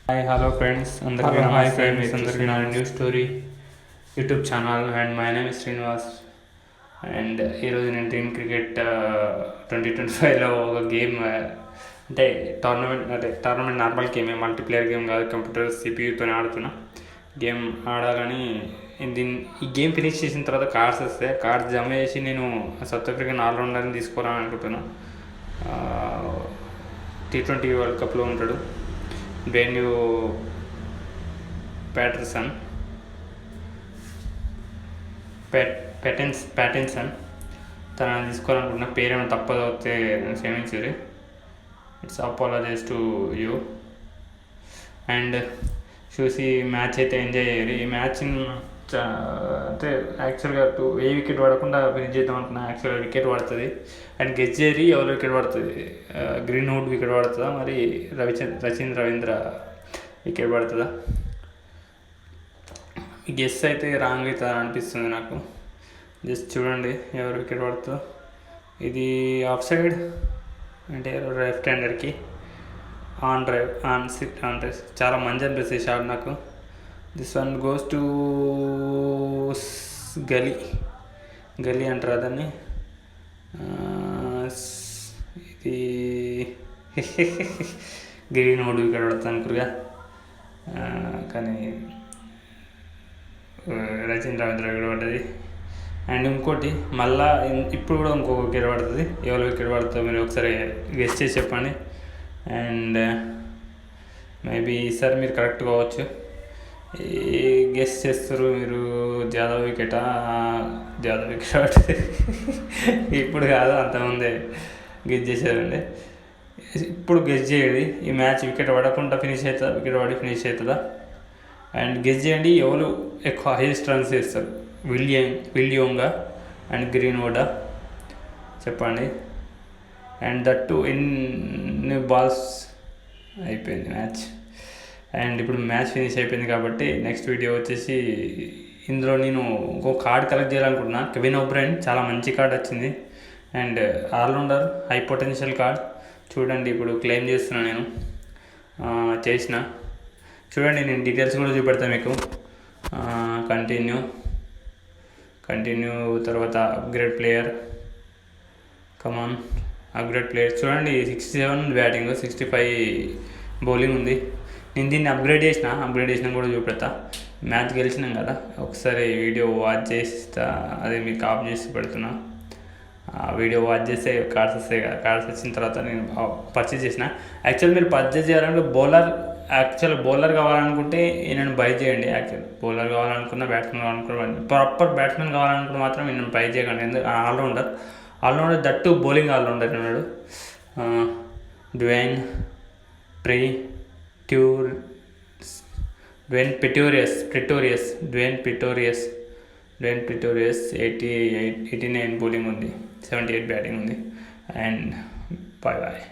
Hi hello friends అందరికీ నమస్తే. అందరికీ నా new story YouTube channel and my name is Srinivas. And ఈరోజు నేను డ్రీమ్ క్రికెట్ 2025లో ఒక గేమ్ అంటే టోర్నమెంట్ నార్మల్ గేమే, మల్టీప్లేయర్ గేమ్ కాదు, కంప్యూటర్ సిపియూతో ఆడుతున్నా. గేమ్ ఆడాలని ఈ గేమ్ ఫినిష్ చేసిన తర్వాత కార్డ్స్ వస్తాయి. కార్డ్స్ జమ చేసి నేను సౌత్ ఆఫ్రికన్ ఆల్రౌండర్ని తీసుకోవాలని అనుకుంటున్నా. T20 వరల్డ్ కప్లో ఉంటాడు డ్వేన్ ప్యాటిన్సన్. తనని తీసుకోవాలనుకుంటున్న పేరేమో తప్పదు అవుతే క్షమించరు. It's apologise to you. And చూసి మ్యాచ్ అయితే ఎంజాయ్ చేయాలి. ఈ మ్యాచ్ అంటే యాక్చువల్గా ఏ వికెట్ పడకుండా ఫినిష్ చేద్దాం అనుకున్నా. యాక్చువల్గా వికెట్ పడుతుంది అండ్ గెస్ చేయరి ఎవరు వికెట్ పడుతుంది. గ్రీన్వుడ్ వికెట్ పడుతుందా, మరి రచీన్ రవీంద్ర వికెట్ పడుతుందా? గెస్ అయితే రాంగ్ అవుతుందా అనిపిస్తుంది నాకు. జస్ట్ చూడండి ఎవరు వికెట్ పడుతుందో. ఇది ఆఫ్ సైడ్ అంటే లెఫ్ట్ హ్యాండర్కి ఆన్ డ్రైవ్ చాలా మంచి అనిపిస్తుంది షాట్ నాకు. దిస్ వన్ గోస్ టు గలీ అంటారు దాన్ని. ఇది గ్రీన్వుడ్ వికెట్ పడుతుంది అనుకురుగా, కానీ రచీన్ రవీంద్ర వికెట్ పడ్డది. అండ్ ఇంకోటి మళ్ళా ఇప్పుడు కూడా ఇంకొక వికెట్ పడుతుంది. ఎవరు వికెట్ పడుతుందో మీరు ఒకసారి గెస్ చేసి చెప్పండి. అండ్ మేబీ ఈసారి మీరు కరెక్ట్ కావచ్చు. గెస్ చేస్తారు మీరు. జాదవ్ వికెట్ పడుతుంది. ఇప్పుడు కాదు, అంతకుముందే గెస్ చేశారండి. ఇప్పుడు గెస్ చేయండి, ఈ మ్యాచ్ వికెట్ పడకుండా ఫినిష్ అవుతుందా, వికెట్ పడి ఫినిష్ అవుతుందా? అండ్ గెస్ చేయండి ఎవరు ఎక్కువ హైయెస్ట్ రన్స్ చేస్తారు, విలియంగా అండ్ గ్రీన్వుడా చెప్పండి. అండ్ దట్టు ఎన్ని బాల్స్ అయిపోయింది మ్యాచ్. అండ్ ఇప్పుడు మ్యాచ్ ఫినిష్ అయిపోయింది కాబట్టి నెక్స్ట్ వీడియో వచ్చేసి ఇందులో నేను ఇంకో కార్డ్ కలెక్ట్ చేయాలనుకుంటున్నా. కెవిన్ ఓబ్రైన్ చాలా మంచి కార్డ్ వచ్చింది. And all rounder high potential card. చూడండి ఇప్పుడు క్లెయిమ్ చేస్తున్నాను నేను. చేసిన చూడండి, నేను డీటెయిల్స్ కూడా చూపెడతాను మీకు. కంటిన్యూ తర్వాత అప్గ్రేడ్ ప్లేయర్. కమాన్ అప్గ్రేడ్ ప్లేయర్. చూడండి 67 బ్యాటింగ్, 65 బౌలింగ్ ఉంది. నేను దీన్ని అప్గ్రేడ్ చేసినా కూడా చూపెడతా. మ్యాచ్ గెలిచినాం కదా, ఒకసారి వీడియో వాచ్ చేస్తా. అది మీకు ఆఫ్ చేసి పెడుతున్నా. వీడియో వాచ్ చేస్తే కార్డ్స్ వస్తాయి కదా, కార్డ్స్ వచ్చిన తర్వాత నేను పర్చేజ్ చేసిన. యాక్చువల్ మీరు పర్చేజ్ చేయాలంటే బౌలర్ కావాలనుకుంటే నేను బై చేయండి. యాక్చువల్ బౌలర్ కావాలనుకున్న, బ్యాట్స్మెన్ కావాలనుకున్న, ప్రాపర్ బ్యాట్స్మెన్ కావాలనుకున్న మాత్రం నేను బై చేయకండి. ఎందుకు ఆల్రౌండర్ దట్టు బౌలింగ్ ఆల్రౌండర్ ఉన్నాడు. డ్వేన్ ప్రిటోరియస్ 89 బౌలింగ్ ఉంది, 78 బ్యాటింగ్ ఉంది. And bye.